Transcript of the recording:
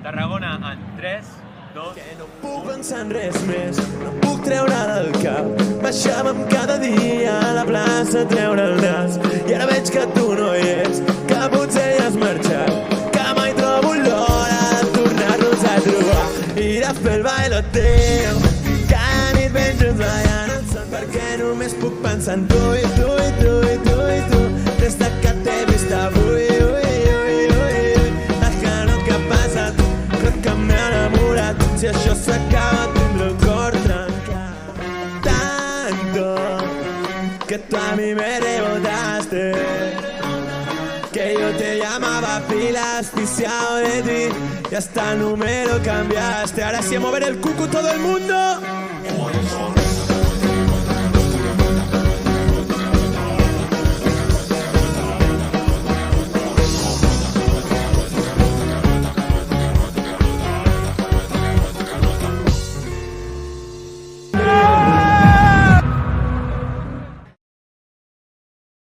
Tarragona en 3, 2... Que no puc pensar en res més, no puc treure del cap. Baixàvem cada dia a la plaça a treure el nas. I ara veig que tu no hi ets, que potser ja has marxat, que mai trobo l'hora de tornar-nos a trobar i de fer el bailoteo. Cada nit ben junts ballant el son, perquè només puc pensar en tu i tu i tu i tu i tu. Des de que t'he vist avui, si això s'acaba tindré el cor trencat. Tanto que tú a mí me rebotaste, que yo te llamaba pila asfixiado de ti y hasta el número cambiaste. Ahora sí a mover el cucu todo el mundo.